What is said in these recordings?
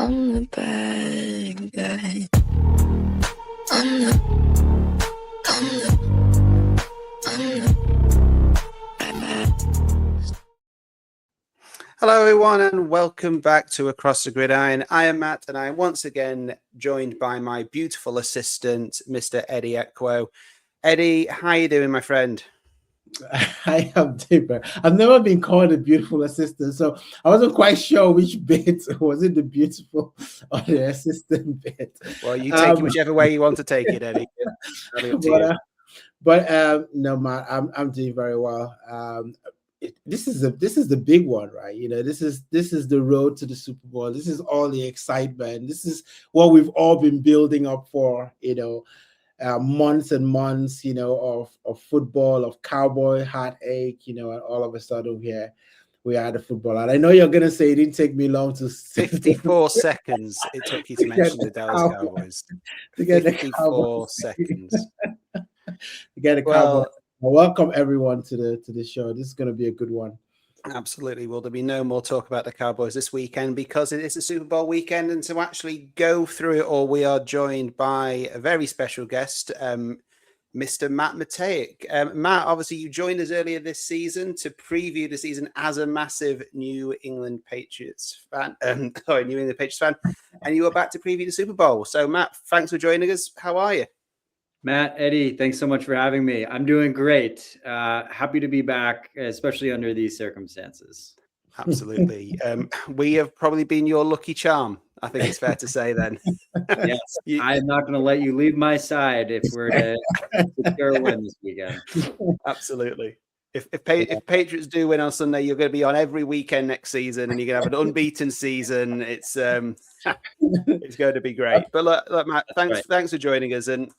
I'm the bad guy. I'm the Hello everyone and welcome back to Across the Gridiron. I am Matt and I am once again joined by my beautiful assistant, Mr. Eddie Ekwo. Eddie, how are you doing, my friend? I am Dipper. I've never been called a beautiful assistant, so I wasn't quite sure which bit was it, the beautiful or the assistant bit. Well, you take it whichever way you want to take it, Eddie. No, Matt, I'm doing very well. This is the big one, right? You know, this is the road to the Super Bowl. This is all the excitement. This is what we've all been building up for. Months and months, of football, of cowboy heartache, and all of a sudden we are at the football. And I know you're gonna say it didn't take me long to 54 seconds it took you to mention the Dallas Cowboys. To get 54 seconds. To get a Cowboys. Well, welcome everyone to the show. This is gonna be a good one. Absolutely. Well, there'll be no more talk about the Cowboys this weekend because it is a Super Bowl weekend. And to actually go through it all, we are joined by a very special guest, Mr. Matt Matejik. Matt, obviously you joined us earlier this season to preview the season as a massive New England Patriots fan. New England Patriots fan. And you are back to preview the Super Bowl. So Matt, thanks for joining us. How are you? Matt, Eddie, thanks so much for having me. I'm doing great. Happy to be back, especially under these circumstances. Absolutely. We have probably been your lucky charm. I think it's fair to say then. Yes, I'm not going to let you leave my side if we're to secure a win this weekend. Absolutely. If Patriots do win on Sunday, you're going to be on every weekend next season and you're going to have an unbeaten season. It's going to be great. But look Matt, thanks for joining us. And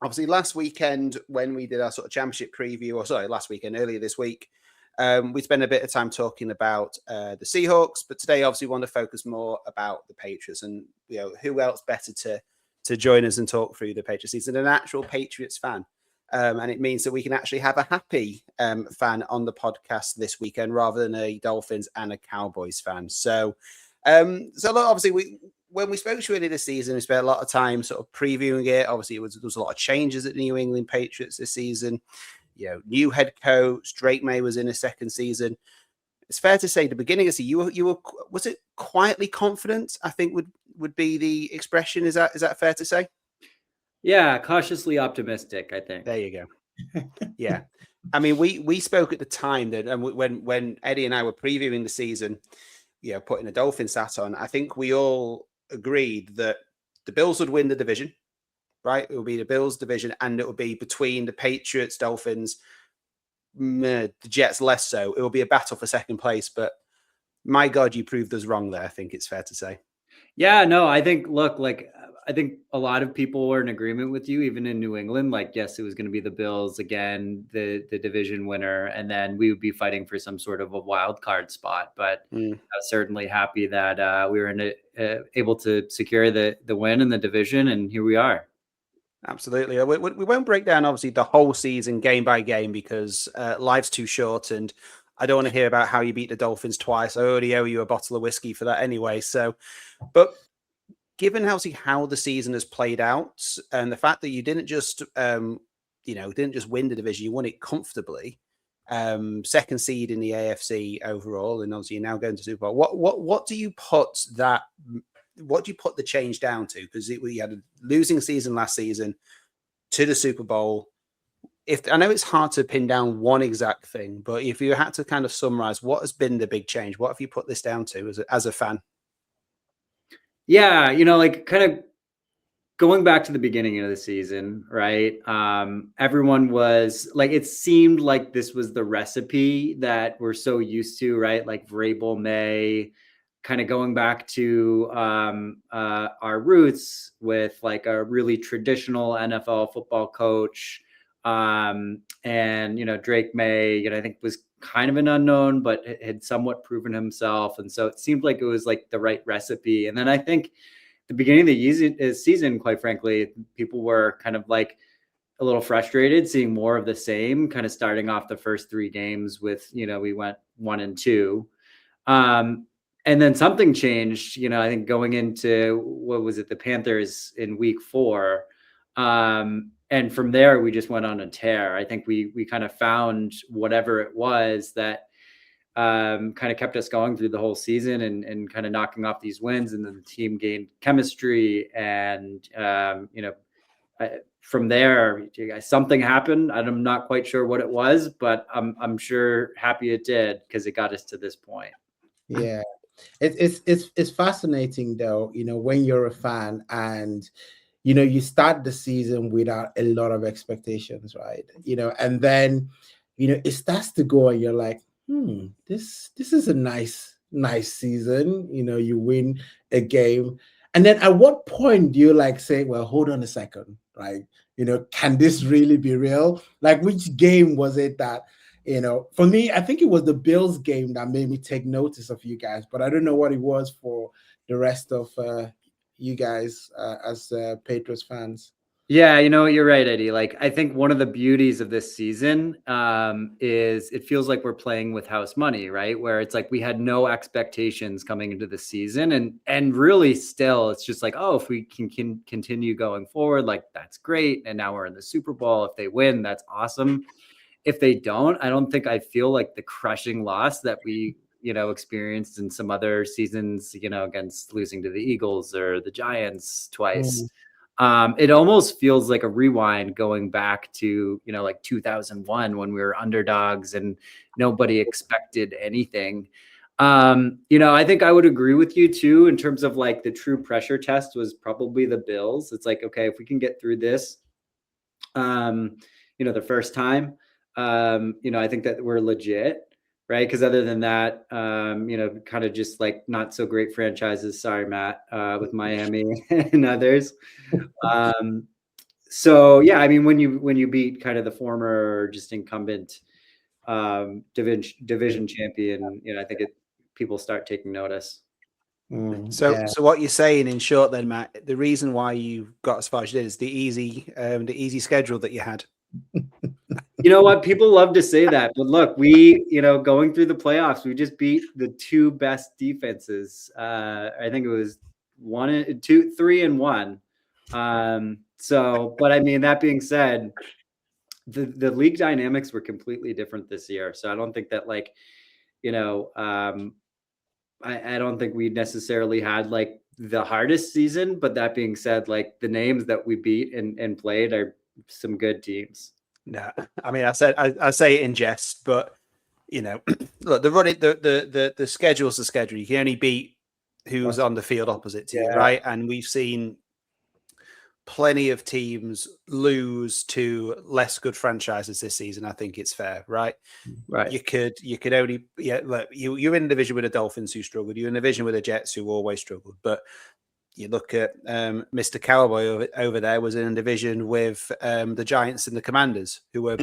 obviously, last weekend when we did our sort of championship preview, earlier this week, we spent a bit of time talking about the Seahawks. But today, obviously, we want to focus more about the Patriots, and who else better to join us and talk through the Patriots season than an actual Patriots fan. And it means that we can actually have a happy fan on the podcast this weekend rather than a Dolphins and a Cowboys fan. So look, obviously, when we spoke to you earlier this season, we spent a lot of time sort of previewing it. Obviously, there was a lot of changes at the New England Patriots this season. New head coach, Drake Maye was in his second season. It's fair to say the beginning of the season, you were was it quietly confident? I think would be the expression. Is that fair to say? Yeah, cautiously optimistic, I think. There you go. Yeah. I mean, we spoke at the time that when Eddie and I were previewing the season, putting a Dolphins hat on, I think we all agreed that the Bills would win the division, right? It would be the Bills division, and it would be between the Patriots, Dolphins, the Jets less so. It will be a battle for second place, but my God, you proved us wrong there. I think it's fair to say. Yeah, no, I think a lot of people were in agreement with you, even in New England. Like, yes, it was going to be the Bills again, the division winner, and then we would be fighting for some sort of a wild card spot. But I was certainly happy that we were able to secure the win in the division, and here we are. Absolutely. We won't break down, obviously, the whole season game by game because life's too short, and I don't want to hear about how you beat the Dolphins twice. I already owe you a bottle of whiskey for that anyway. So, but given how the season has played out and the fact that you didn't just win the division, you won it comfortably. Second seed in the AFC overall, and obviously you're now going to Super Bowl. What do you put the change down to? Because we had a losing season last season to the Super Bowl. I know it's hard to pin down one exact thing, but if you had to kind of summarize, what has been the big change? What have you put this down to as a fan? Yeah, kind of going back to the beginning of the season, right? Everyone was like, it seemed like this was the recipe that we're so used to, right? Like Vrabel, Maye, kind of going back to our roots with like a really traditional NFL football coach. And, Drake Maye, I think was kind of an unknown, but had somewhat proven himself. And so it seemed like it was like the right recipe. And then I think the beginning of the season, quite frankly, people were kind of like a little frustrated seeing more of the same, kind of starting off the first three games with, we went 1-2. And then something changed, I think going into, what was it, the Panthers in week 4. And from there, we just went on a tear. I think we kind of found whatever it was that kind of kept us going through the whole season and kind of knocking off these wins. And then the team gained chemistry. And, from there, something happened. I'm not quite sure what it was, but I'm sure happy it did, because it got us to this point. Yeah. It's fascinating though, when you're a fan and you start the season without a lot of expectations, right? And then it starts to go and you're like, this is a nice season. You win a game, and then at what point do you say, well, hold on a second, right? Can this really be real? Like, which game was it that for me, I think it was the Bills game that made me take notice of you guys, but I don't know what it was for the rest of you guys as Patriots fans. Yeah, you're right, Eddie. Like, I think one of the beauties of this season is it feels like we're playing with house money, right? Where it's like we had no expectations coming into the season, and really still it's just like, oh, if we can continue going forward, like, that's great. And now we're in the Super Bowl. If they win, that's awesome. If they don't, I don't think I feel like the crushing loss that we, experienced in some other seasons, against losing to the Eagles or the Giants twice. It almost feels like a rewind going back to, like 2001, when we were underdogs and nobody expected anything. I think I would agree with you too, in terms of like the true pressure test was probably the Bills. It's like, okay, if we can get through this, the first time, I think that we're legit, right? Because other than that, kind of just like not so great franchises. Sorry, Matt, with Miami and others. So yeah, I mean, when you beat kind of the former just incumbent division champion, I think people start taking notice. So what you're saying in short then, Matt, the reason why you got as far as you did is the easy schedule that you had. You know what? People love to say that, but look, we, going through the playoffs, we just beat the 2 best defenses. I think it was 1, 2, 3, and 1. So, but I mean, that being said, the league dynamics were completely different this year. So I don't think that like, I don't think we necessarily had like the hardest season, but that being said, like the names that we beat and played are some good teams. No, I mean, I say it in jest, but look, the schedule's the schedule. You can only beat who's on the field opposite to you, right? And we've seen plenty of teams lose to less good franchises this season. I think it's fair, right? Right. You could only look, you're in a division with the Dolphins who struggled. You're in a division with the Jets who always struggled, but you look at Mr. Cowboy over there was in a division with the Giants and the Commanders, who were,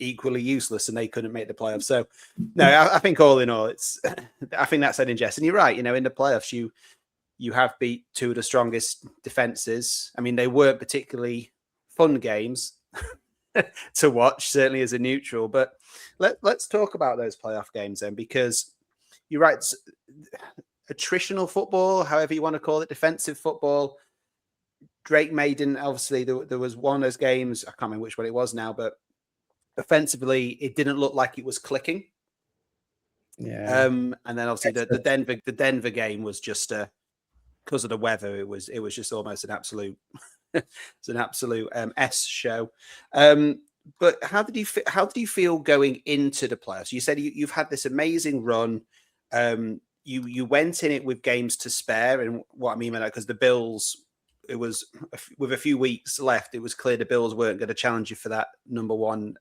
equally useless, and they couldn't make the playoffs. So, no, I think all in all, I think that's said in jest. And you're right. In the playoffs, you have beat 2 of the strongest defenses. I mean, they weren't particularly fun games to watch, certainly as a neutral. But let's talk about those playoff games then, because you're right. Attritional football, however you want to call it, defensive football. Drake Maye didn't, obviously, there was one of those games, I can't remember which one it was now, but offensively, it didn't look like it was clicking. Yeah. And then obviously the Denver game was just because of the weather, it was just almost an absolute it's an absolute S show. But how did you feel going into the playoffs? You said you've had this amazing run. You went in it with games to spare, and what I mean by that, because the Bills, it was with a few weeks left, it was clear the Bills weren't going to challenge you for that number 1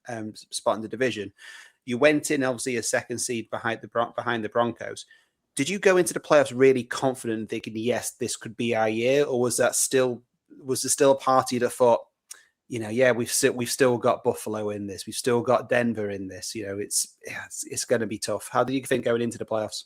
spot in the division. You went in obviously a second seed behind the Broncos. Did you go into the playoffs really confident and thinking, yes, this could be our year, or was there still a party that thought, we've still got Buffalo in this, we've still got Denver in this, it's going to be tough? How did you think going into the playoffs?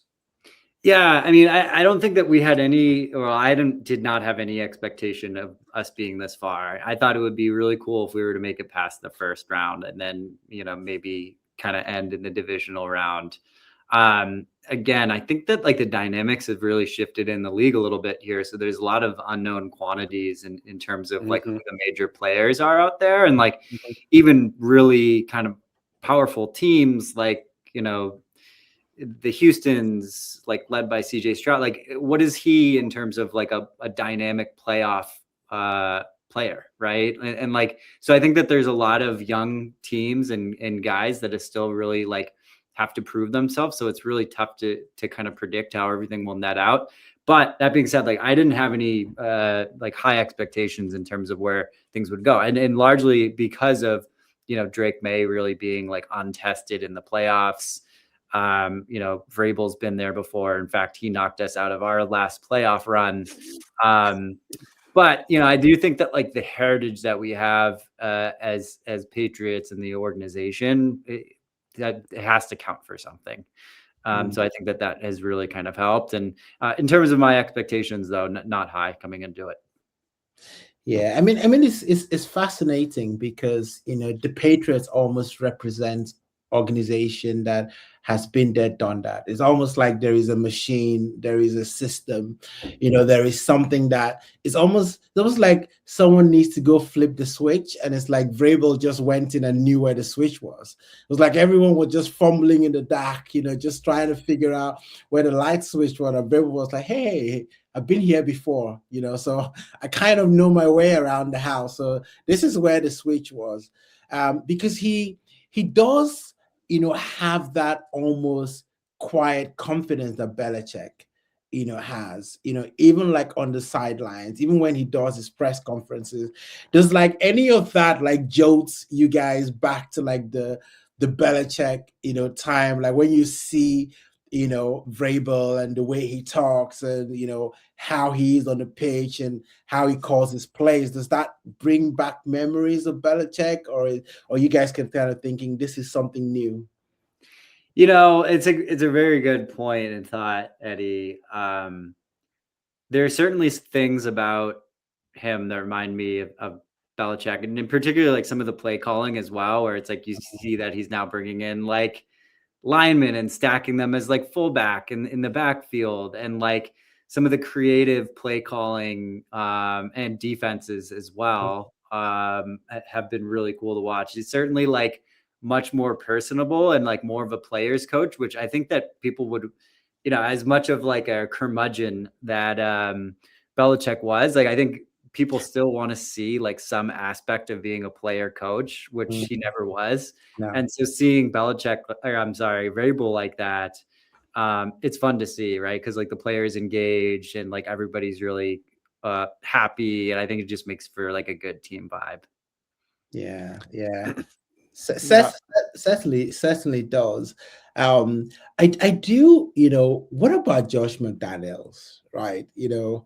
Yeah, I mean, I don't think that we had I did not have any expectation of us being this far. I thought it would be really cool if we were to make it past the first round and then, maybe kind of end in the divisional round. Again, I think that like the dynamics have really shifted in the league a little bit here. So there's a lot of unknown quantities in terms of like who the major players are out there, and like even really kind of powerful teams like, you know, the Houston's, like led by CJ Stroud. Like, what is he in terms of like a dynamic playoff player, right? And like, so I think that there's a lot of young teams and guys that are still really like have to prove themselves. So it's really tough to kind of predict how everything will net out. But that being said, like I didn't have any like high expectations in terms of where things would go, and largely because of, you know, Drake Maye really being like untested in the playoffs. You know, Vrabel's been there before. In fact, he knocked us out of our last playoff run. But, you know, I do think that like the heritage that we have as Patriots and the organization, that it has to count for something. So I think that has really kind of helped. And in terms of my expectations, though, not high coming into it. Yeah, I mean, it's fascinating because, you know, the Patriots almost represent organization that has been there, done that. It's almost like there is a machine, there is a system, you know, there is something that it's almost like someone needs to go flip the switch, and it's like Vrabel just went in and knew where the switch was. It was like everyone was just fumbling in the dark, you know, just trying to figure out where the light switch was. And Vrabel was like, hey, I've been here before, you know, so I kind of know my way around the house. So this is where the switch was, because he does, you know, have that almost quiet confidence that Belichick, you know, has, you know, even like on the sidelines, even when he does his press conferences, does like any of that like jolts you guys back to like the Belichick, you know, time, like when you see, you know, Vrabel and the way he talks and, you know, how he is on the pitch and how he calls his plays, does that bring back memories of Belichick, or you guys can kind of thinking this is something new? You know, it's a very good point and thought, Eddie. There are certainly things about him that remind me of Belichick, and in particular, like some of the play calling as well, where it's like you see that he's now bringing in like linemen and stacking them as like fullback in the backfield, and like some of the creative play calling and defenses as well have been really cool to watch. He's certainly like much more personable and like more of a player's coach, which I think that people would, you know, as much of like a curmudgeon that Belichick was, like I think people still want to see like some aspect of being a player coach, which he never was. No. And so seeing Vrabel like that, it's fun to see, right? Because like the players engaged and like everybody's really happy, and I think it just makes for like a good team vibe. Yeah. Certainly does. I do, you know, what about Josh McDaniels, right? You know,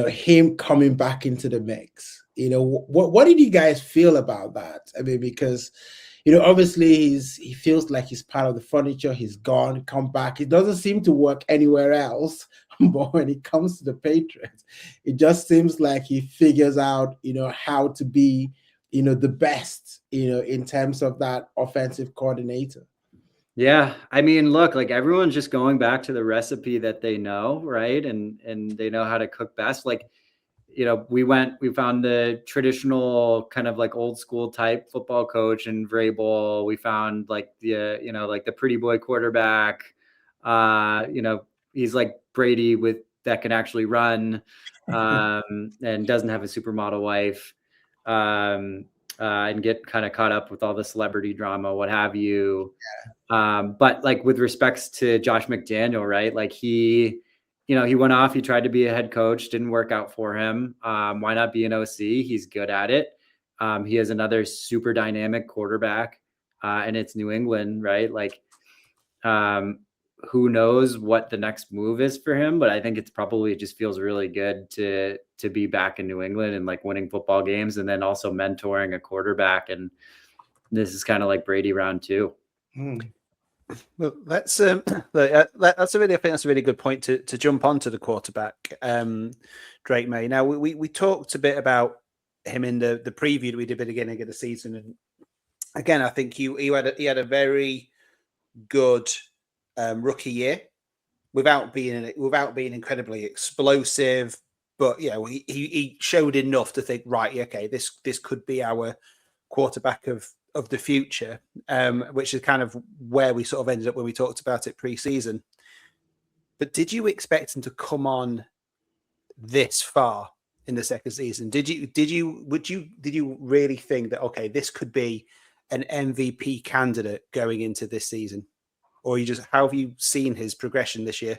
him coming back into the mix. You know, what did you guys feel about that? I mean, because, you know, obviously he feels like he's part of the furniture. He's gone, come back. It doesn't seem to work anywhere else. But when it comes to the Patriots, it just seems like he figures out, you know, how to be, you know, the best, you know, in terms of that offensive coordinator. Yeah. I mean, look, like everyone's just going back to the recipe that they know, right? And they know how to cook best. Like, you know, we found the traditional kind of like old school type football coach in Vrabel. We found like the, you know, like the pretty boy quarterback. You know, he's like Brady that can actually run and doesn't have a supermodel wife. And get kind of caught up with all the celebrity drama, what have you. But like with respects to Josh McDaniel, right? Like he went off, he tried to be a head coach, didn't work out for him. Why not be an OC? He's good at it. He has another super dynamic quarterback, and it's New England, right? Like, who knows what the next move is for him, but I think it just feels really good to be back in New England and like winning football games, and then also mentoring a quarterback. And this is kind of like Brady round 2. Well, that's I think that's a really good point to jump onto the quarterback, Drake Maye. Now we talked a bit about him in the preview that we did at the beginning of the season, and again, I think he had a very good rookie year without being incredibly explosive. But he showed enough to think, right, okay, this could be our quarterback of the future, which is kind of where we sort of ended up when we talked about it pre-season. But did you expect him to come on this far in the second season? Did you really think that, okay, this could be an MVP candidate going into this season? Or how have you seen his progression this year?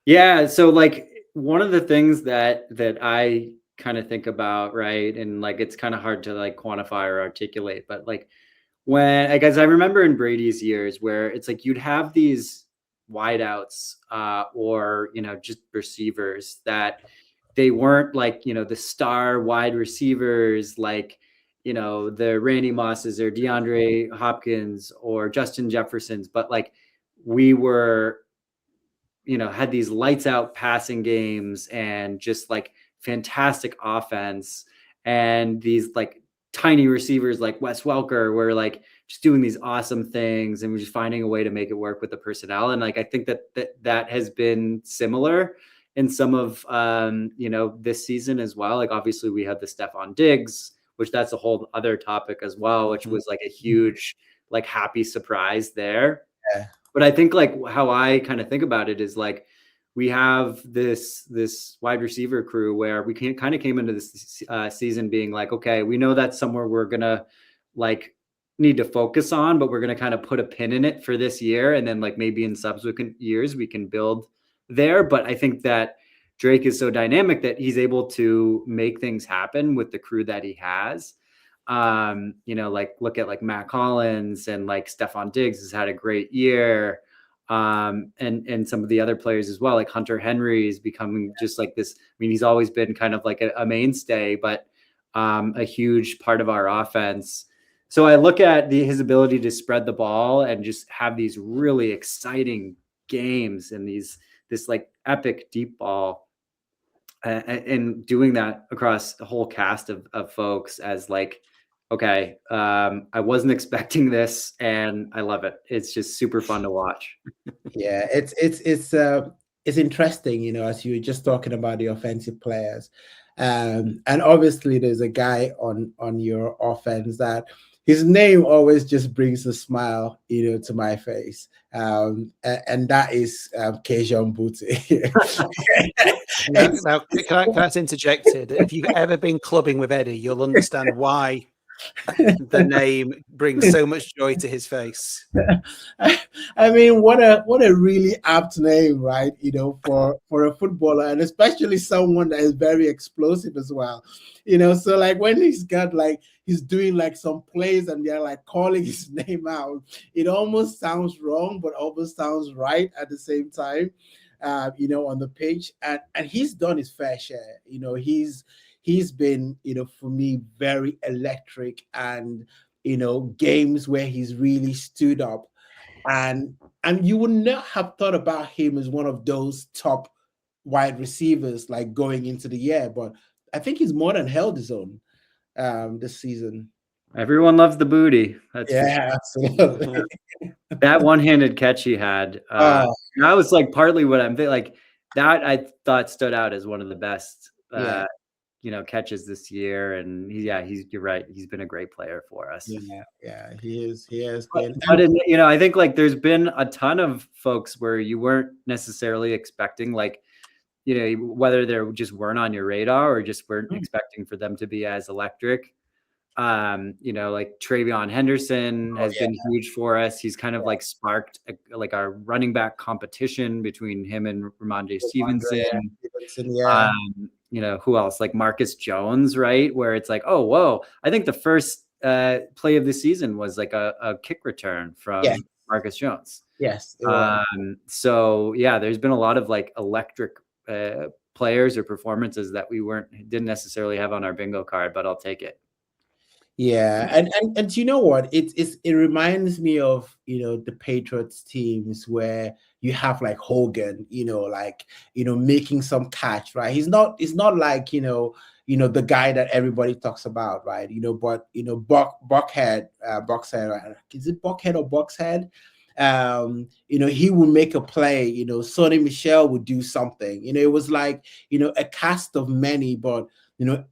Yeah, so like one of the things that I kind of think about, right, and like it's kind of hard to like quantify or articulate, but like when I guess I remember in Brady's years where it's like you'd have these wideouts or just receivers that they weren't like the star wide receivers like the Randy Mosses or DeAndre Hopkins or Justin Jeffersons, but like we were had these lights out passing games and just like fantastic offense, and these like tiny receivers like Wes Welker were like just doing these awesome things, and we're just finding a way to make it work with the personnel. And like I think that has been similar in some of this season as well. Like obviously we had the Stephon Diggs, which that's a whole other topic as well, which was like a huge like happy surprise there. Yeah. But I think like how I kind of think about it is like we have this wide receiver crew where we kind of came into this season being like, okay, we know that's somewhere we're gonna like need to focus on, but we're gonna kind of put a pin in it for this year, and then like maybe in subsequent years we can build there. But I think that Drake is so dynamic that he's able to make things happen with the crew that he has. Like look at like Matt Collins and like Stephon Diggs has had a great year. And some of the other players as well, like Hunter Henry is becoming just like this. I mean, he's always been kind of like a mainstay, but a huge part of our offense. So I look at his ability to spread the ball and just have these really exciting games and this like epic deep ball, and doing that across the whole cast of folks as like, okay, I wasn't expecting this, and I love it. It's just super fun to watch. Yeah, it's interesting, as you were just talking about the offensive players, and obviously there's a guy on your offense that his name always just brings a smile, to my face, and that is Kayshon Boutte. Now, can I interject here? If you've ever been clubbing with Eddie, you'll understand why the name brings so much joy to his face. I mean, what a really apt name, right? For a footballer, and especially someone that is very explosive as well. So like when he's doing like some plays and they're like calling his name out, it almost sounds wrong, but almost sounds right at the same time. On the pitch, and he's done his fair share. He's been, for me, very electric, and, games where he's really stood up, and you would not have thought about him as one of those top wide receivers, like going into the year, but I think he's more than held his own this season. Everyone loves the booty. That's absolutely. That one-handed catch he had. That was like partly what I'm thinking. Like that, I thought stood out as one of the best, catches this year. And you're right. He's been a great player for us. Yeah, he is. He has been. But I think like there's been a ton of folks where you weren't necessarily expecting, like, whether they just weren't on your radar or just weren't expecting for them to be as electric. Like Travion Henderson has been huge for us. He's kind of like sparked like our running back competition between him and Ramondre Stevenson. Who else? Like Marcus Jones, right? Where it's like, oh, whoa. I think the first play of the season was like a kick return from Marcus Jones. Yes. So yeah, there's been a lot of like electric players or performances that we didn't necessarily have on our bingo card, but I'll take it. Yeah, and you know what? It reminds me of the Patriots teams where you have like Hogan, making some catch, right? He's not like the guy that everybody talks about, right? But Buckhead, Boxhead, is it Buckhead or Boxhead? He would make a play, Sonny Michel would do something. It was like, a cast of many, but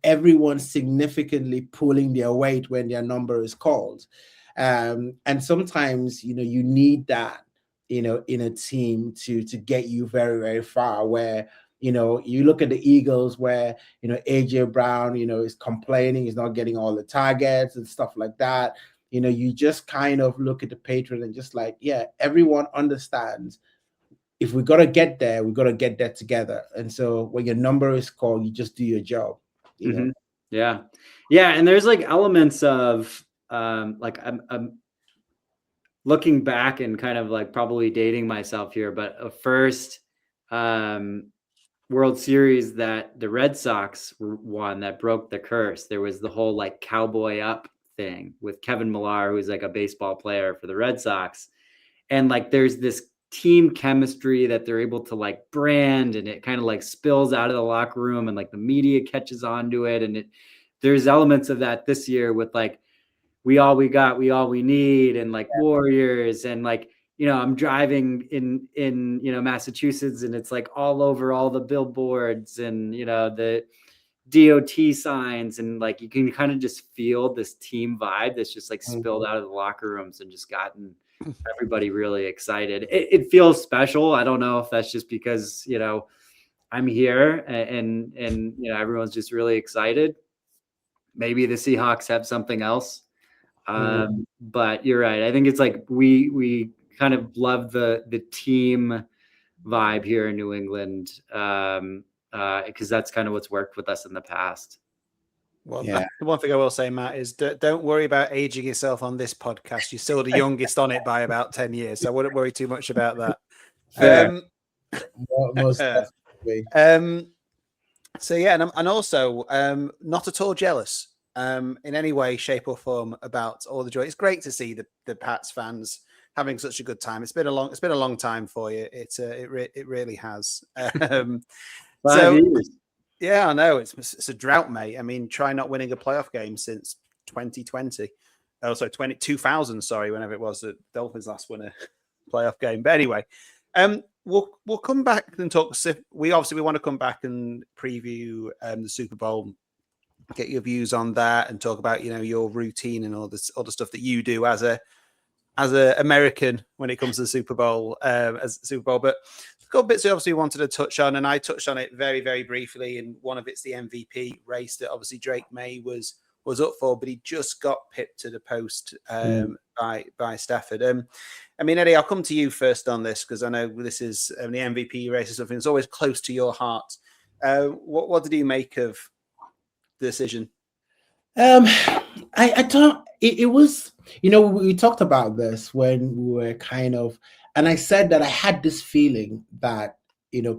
everyone significantly pulling their weight when their number is called. And sometimes, you need that, in a team to get you very, very far, where, you look at the Eagles where, AJ Brown, is complaining, he's not getting all the targets and stuff like that. You just kind of look at the Patriots and just like, yeah, everyone understands if we got to get there, we got to get there together. And so when your number is called, you just do your job. Yeah. And there's like elements of like I'm looking back and kind of like probably dating myself here, but a first World Series that the Red Sox won that broke the curse. There was the whole like cowboy up thing with Kevin Millar, who's like a baseball player for the Red Sox. And like there's this team chemistry that they're able to like brand, and it kind of like spills out of the locker room, and like the media catches on to it. And there's elements of that this year with like we all we got, we all we need, and like Warriors, and like, I'm driving in Massachusetts, and it's like all over all the billboards and the DOT signs, and like you can kind of just feel this team vibe that's just like spilled out of the locker rooms and just gotten everybody really excited. It feels special. I don't know if that's just because I'm here and everyone's just really excited. Maybe the Seahawks have something else. But you're right. I think it's like we kind of love the team vibe here in New England, because that's kind of what's worked with us in the past. Well, the one thing I will say, Matt, is don't worry about aging yourself on this podcast. You're still the youngest on it by about 10 years, so I wouldn't worry too much about that. Most definitely. So yeah, and also not at all jealous in any way, shape, or form about all the joy. It's great to see the Pats fans having such a good time. It's been a long time for you. It really has. 5 years. Yeah, I know it's a drought, mate. I mean, try not winning a playoff game since 2020. Oh, sorry, 2000. Sorry, whenever it was the Dolphins last won a playoff game. But anyway, we'll come back and talk. We want to come back and preview the Super Bowl, get your views on that, and talk about your routine and all the stuff that you do as a American when it comes to the Super Bowl. But a couple bits we obviously wanted to touch on, and I touched on it very, very briefly. And one of it's the MVP race that obviously Drake Maye was up for, but he just got pipped to the post by Stafford. I mean, Eddie, I'll come to you first on this because I know this is the MVP race is something that's always close to your heart. What did you make of the decision? I thought it was, we talked about this when we were kind of, and I said that I had this feeling that,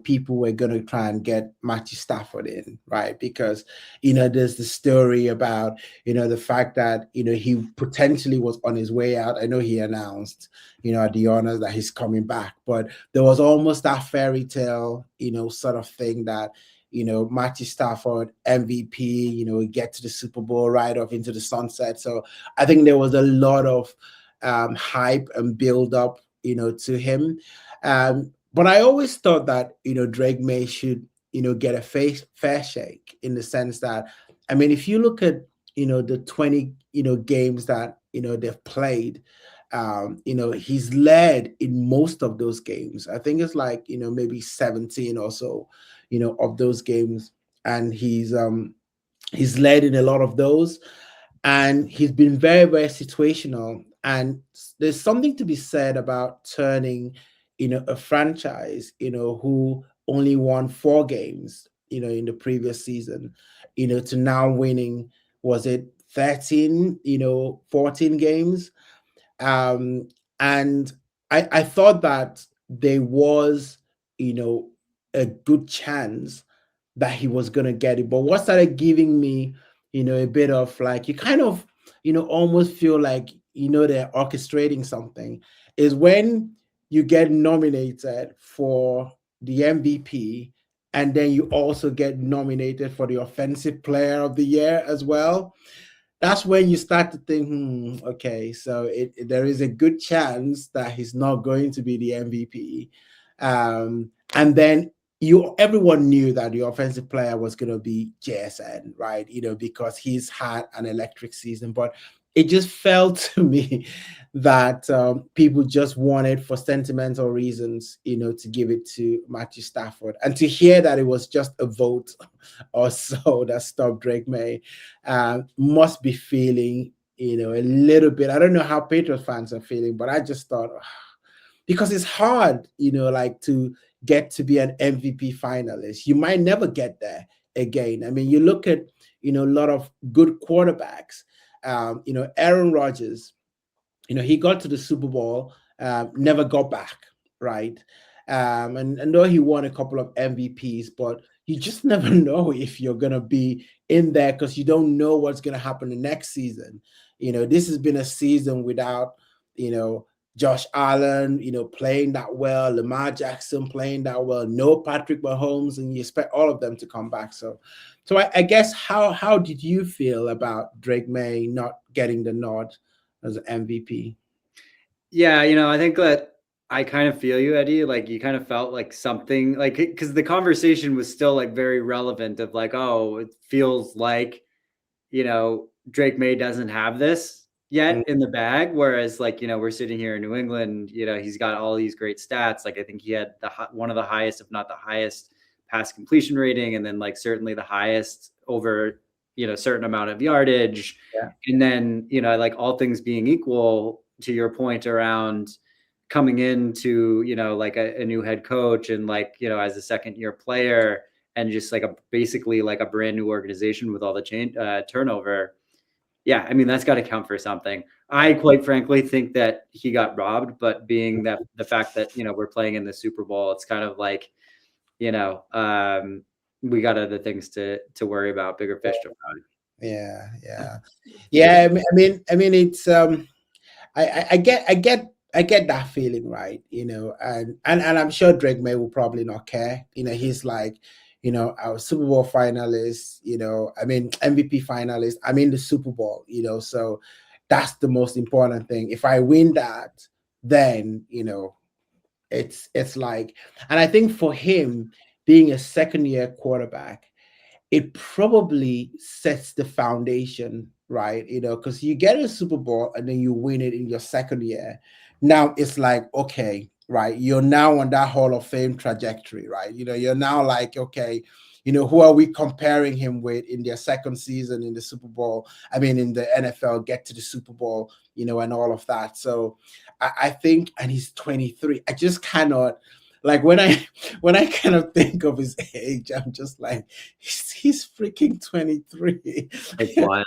people were going to try and get Matthew Stafford in, right? Because, there's the story about, the fact that, he potentially was on his way out. I know he announced, at the honors that he's coming back, but there was almost that fairy tale, sort of thing that, Matthew Stafford, MVP, get to the Super Bowl right off into the sunset. So I think there was a lot of hype and build up, to him. But I always thought that, Drake Maye should, get a fair shake in the sense that, I mean, if you look at, the 20, games that, they've played, he's led in most of those games. I think it's like, maybe 17 or so, of those games. And he's led in a lot of those. And he's been very, very situational. And there's something to be said about turning, a franchise, who only won 4 games, in the previous season, to now winning, was it 13, 14 games? And I thought that there was, a good chance that he was going to get it. But what started giving me, a bit of like, you kind of, almost feel like, they're orchestrating something, is when you get nominated for the MVP, and then you also get nominated for the Offensive Player of the Year as well. that's when you start to think, okay, so there is a good chance that he's not going to be the MVP. And then everyone knew that the offensive player was going to be JSN, right? Because he's had an electric season. But it just felt to me that people just wanted, for sentimental reasons, to give it to Matthew Stafford. And to hear that it was just a vote or so that stopped Drake Maye must be feeling, a little bit. I don't know how Patriots fans are feeling, but I just thought, because it's hard, like to get to be an MVP finalist. You might never get there again. I mean, you look at, a lot of good quarterbacks. Aaron Rodgers, he got to the Super Bowl, never got back, right? And though he won a couple of MVPs, but you just never know if you're going to be in there, because you don't know what's going to happen the next season. This has been a season without, Josh Allen, playing that well, Lamar Jackson playing that well, no Patrick Mahomes, and you expect all of them to come back. So I guess how did you feel about Drake Maye not getting the nod as an MVP? Yeah, I think that I kind of feel you, Eddie. Like, you kind of felt like something, like, because the conversation was still like very relevant of like, oh, it feels like, Drake Maye doesn't have this yet in the bag. Whereas, like, we're sitting here in New England, he's got all these great stats. Like, I think he had one of the highest, if not the highest, pass completion rating, and then like certainly the highest over, certain amount of yardage. Yeah. And then, like, all things being equal, to your point around coming into, like a new head coach and like, as a second year player, and just like basically like a brand new organization with all the turnover. Yeah, I mean, that's got to count for something. I quite frankly think that he got robbed, but being that the fact that, we're playing in the Super Bowl, it's kind of like, we got other things to worry about, bigger fish to fry. Yeah. I mean, it's I get that feeling, right? And I'm sure Drake Maye will probably not care. He's like, our Super Bowl finalist, MVP finalist. I'm in the Super Bowl, so that's the most important thing. If I win that, then, it's like, and I think for him being a second-year quarterback, it probably sets the foundation, right? Because you get a Super Bowl and then you win it in your second year. Now it's like, okay, right, you're now on that Hall of Fame trajectory, right? You're now like, okay, who are we comparing him with in their second season in the Super Bowl? I mean, in the NFL, get to the Super Bowl, and all of that. So I think, and he's 23. I just cannot, like, when I kind of think of his age, I'm just like, he's freaking 23. It's wild.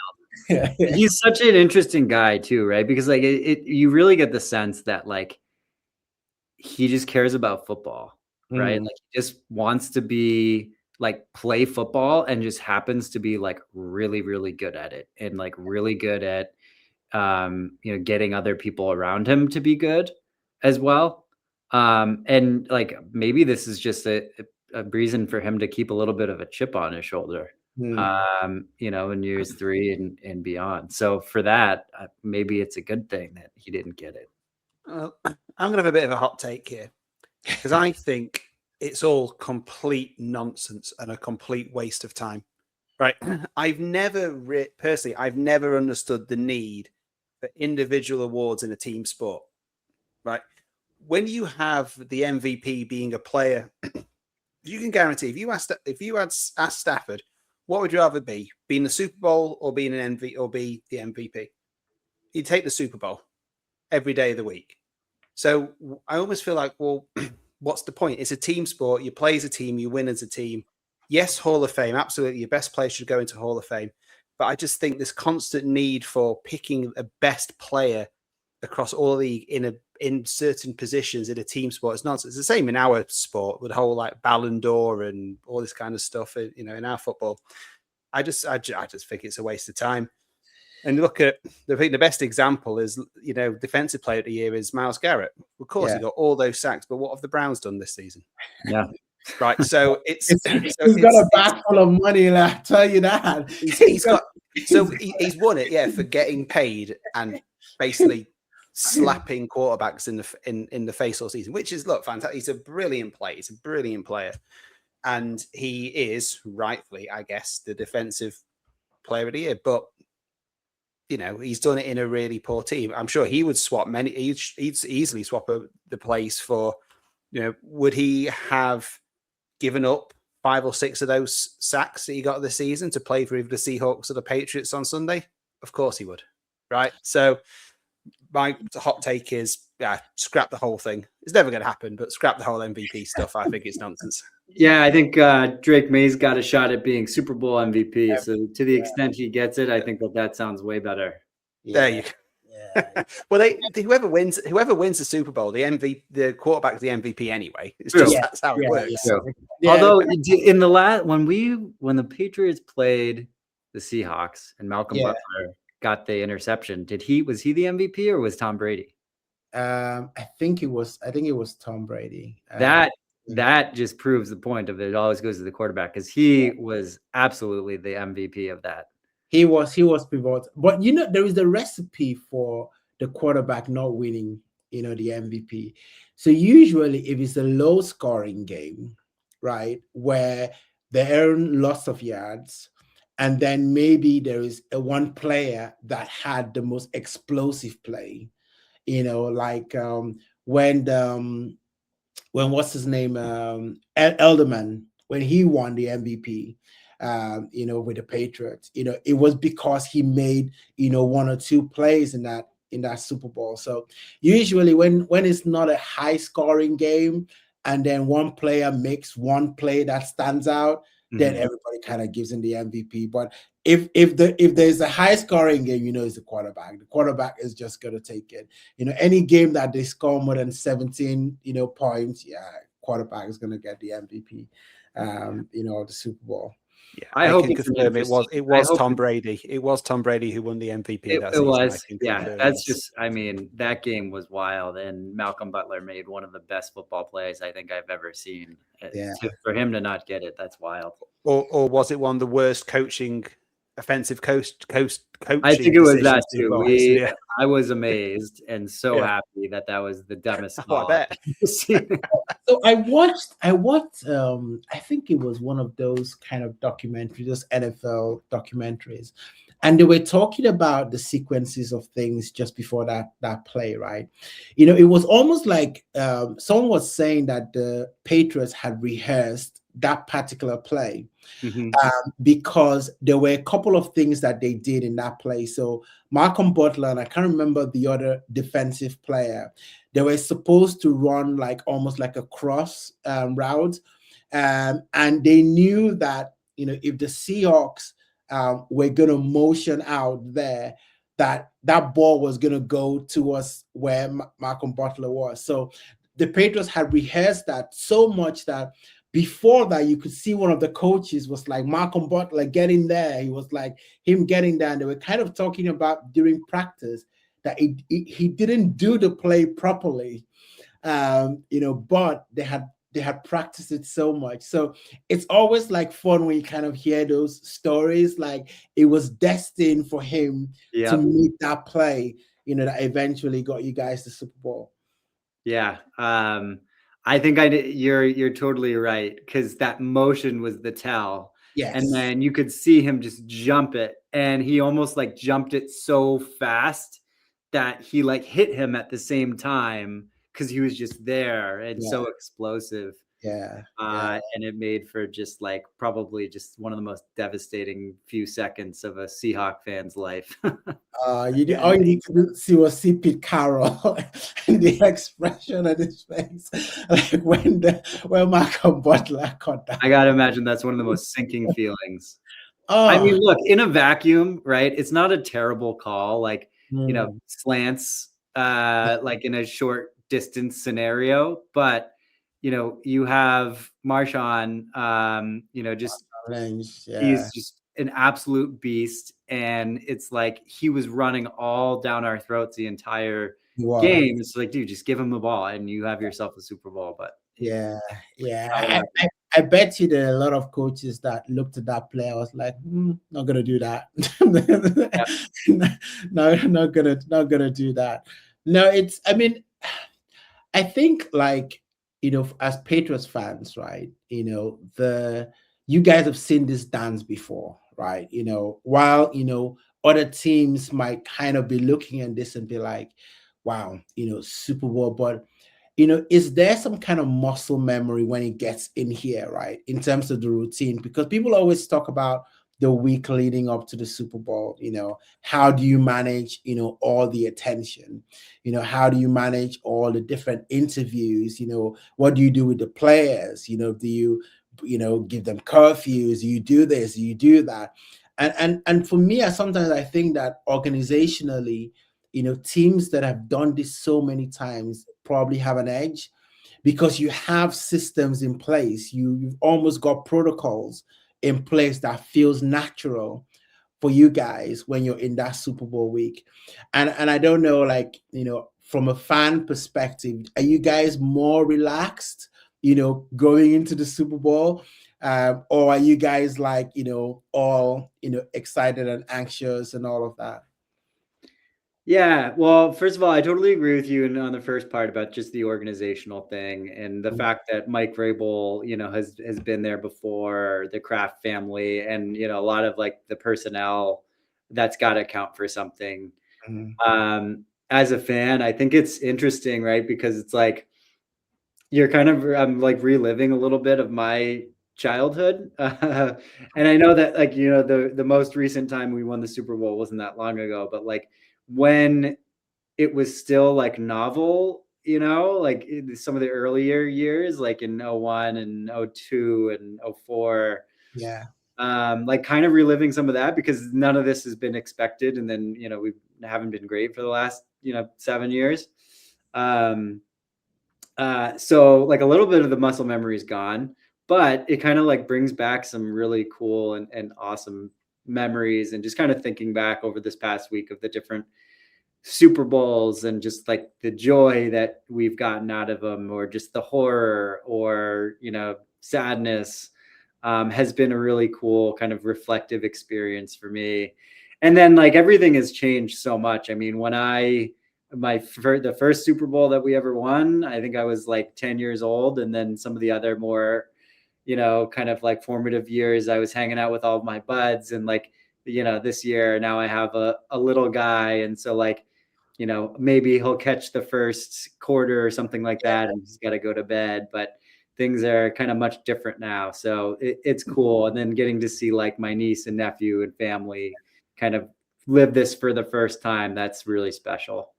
Yeah. He's such an interesting guy too, right? Because like you really get the sense that like he just cares about football, right? Like, he just wants to be like play football, and just happens to be like really, really good at it, and like really good at getting other people around him to be good as well. And like, maybe this is just a reason for him to keep a little bit of a chip on his shoulder, in years 3 and beyond. So for that, maybe it's a good thing that he didn't get it. I'm going to have a bit of a hot take here, because I think it's all complete nonsense and a complete waste of time, right? I've never understood the need for individual awards in a team sport, right? When you have the MVP being a player, you can guarantee if you had asked Stafford, what would you rather be in the Super Bowl or being an MVP or be the MVP? You'd take the Super Bowl every day of the week. So I almost feel like, well, what's the point? It's a team sport. You play as a team, you win as a team. Yes, Hall of Fame, absolutely. Your best player should go into Hall of Fame. But I just think this constant need for picking a best player across all the in certain positions in a team sport is nonsense. It's the same in our sport with the whole like Ballon d'Or and all this kind of stuff. In our football, I just think it's a waste of time. And look at the best example is defensive player of the year is Myles Garrett. Of course, he got all those sacks, but what have the Browns done this season? Yeah. Right, so he's got a bag full of money. I tell you that he's got So he's won it, yeah, for getting paid and basically slapping quarterbacks in the face all season, which is fantastic. He's a brilliant player. He's a brilliant player, and he is rightfully, I guess, the defensive player of the year. But he's done it in a really poor team. I'm sure he would swap many. He'd easily swap the place for. Would he have given up 5 or 6 of those sacks that he got this season to play for either the Seahawks or the Patriots on Sunday? Of course he would, right? So my hot take is, scrap the whole thing. It's never going to happen, but scrap the whole MVP stuff. I think it's nonsense. Yeah, I think Drake May's got a shot at being Super Bowl MVP. So to the extent he gets it, I think that sounds way better. There you go. Yeah. Well, whoever wins the Super Bowl, the quarterback's the MVP anyway. It's just that's how it works. Yeah. Although in the when the Patriots played the Seahawks and Malcolm Butler got the interception, was he the MVP or was Tom Brady? I think it was Tom Brady. That just proves the point of it always goes to the quarterback, because he was absolutely the MVP of that. He was pivotal. But there is the recipe for the quarterback not winning, the MVP. So usually if it's a low scoring game, right, where they earn lots of yards, and then maybe there is one player that had the most explosive play, like when what's his name, Elderman, when he won the MVP, with the Patriots, it was because he made, 1 or 2 plays in that Super Bowl. So usually when it's not a high scoring game and then one player makes one play that stands out, then everybody kind of gives him the MVP. But if there's a high scoring game, it's the quarterback. The quarterback is just going to take it. Any game that they score more than 17, points, quarterback is going to get the MVP, of the Super Bowl. Yeah, I can confirm it was Tom Brady. It was Tom Brady who won the MVP that season. It was. That's just. I mean, that game was wild, and Malcolm Butler made one of the best football plays I think I've ever seen. Yeah. For him to not get it, that's wild. Or was it one of the worst offensive coaching? I think it was that too. I was amazed and so happy that was the dumbest call. I bet. So I watched. I think it was one of those kind of documentaries, those NFL documentaries, and they were talking about the sequences of things just before that play, right? It was almost like someone was saying that the Patriots had rehearsed that particular play because there were a couple of things that they did in that play. So Malcolm Butler, and I can't remember the other defensive player, they were supposed to run almost like a cross route. And they knew that, if the Seahawks were going to motion out there, that ball was going to go towards where Malcolm Butler was. So the Patriots had rehearsed that so much that before that, you could see one of the coaches was like Malcolm Butler getting there. He was like him getting there. And they were kind of talking about during practice that he didn't do the play properly, but they had practiced it so much. So it's always fun when you kind of hear those stories, like it was destined for him to make that play, that eventually got you guys the Super Bowl. Yeah. I think you're totally right, because that motion was the tell. Yes. And then you could see him just jump it, and he almost jumped it so fast that he hit him at the same time because he was just there and so explosive. Yeah. And it made for just probably just one of the most devastating few seconds of a Seahawk fan's life. All you need to see was Pete Carroll and the expression on his face, when Malcolm Butler caught that. I gotta imagine that's one of the most sinking feelings. I mean, look, in a vacuum, right? It's not a terrible call, slants, in a short distance scenario, but you have Marshawn, he's just an absolute beast. And it's he was running all down our throats the entire game. It's dude, just give him the ball and you have yourself a Super Bowl. But yeah. I bet you there are a lot of coaches that looked at that player. I was like, not gonna do that. Not gonna do that. No, it's. I mean, I think like as Patriots fans, right? You guys have seen this dance before, right? While other teams might kind of be looking at this and be like, wow, Super Bowl, but is there some kind of muscle memory when it gets in here, right? In terms of the routine, because people always talk about the week leading up to the Super Bowl. How do you manage, all the attention? How do you manage all the different interviews? What do you do with the players? Do you, give them curfews? Do you do this? Do you do that? And for me, sometimes I think that organizationally, teams that have done this so many times probably have an edge because you have systems in place. You've almost got protocols in place that feels natural for you guys when you're in that Super Bowl week. And I don't know, like, from a fan perspective, are you guys more relaxed, going into the Super Bowl? Or are you guys like, all, excited and anxious and all of that? Yeah, well, first of all, I totally agree with you on the first part about just the organizational thing and the fact that Mike Vrabel, has been there before, the Kraft family, and a lot of like the personnel that's got to count for something. As a fan, I think it's interesting, right? Because it's like you're kind of like reliving a little bit of my childhood, and I know that like the most recent time we won the Super Bowl wasn't that long ago, but like when it was still like novel, like some of the earlier years, like in 01 and 02 and 04. Yeah. Like kind of reliving some of that because none of this has been expected. And then, we haven't been great for the last, 7 years. So like a little bit of the muscle memory is gone, but it kind of like brings back some really cool and awesome memories and just kind of thinking back over this past week of the different Super Bowls and just like the joy that we've gotten out of them, or just the horror or sadness, has been a really cool kind of reflective experience for me. And then like everything has changed so much. I mean, when the first Super Bowl that we ever won, I think I was like 10 years old, and then some of the other more kind of like formative years, I was hanging out with all of my buds, and like this year now I have a little guy, and so like maybe he'll catch the first quarter or something like that, and he's got to go to bed. But things are kind of much different now, so it's cool. And then getting to see like my niece and nephew and family kind of live this for the first time, that's really special.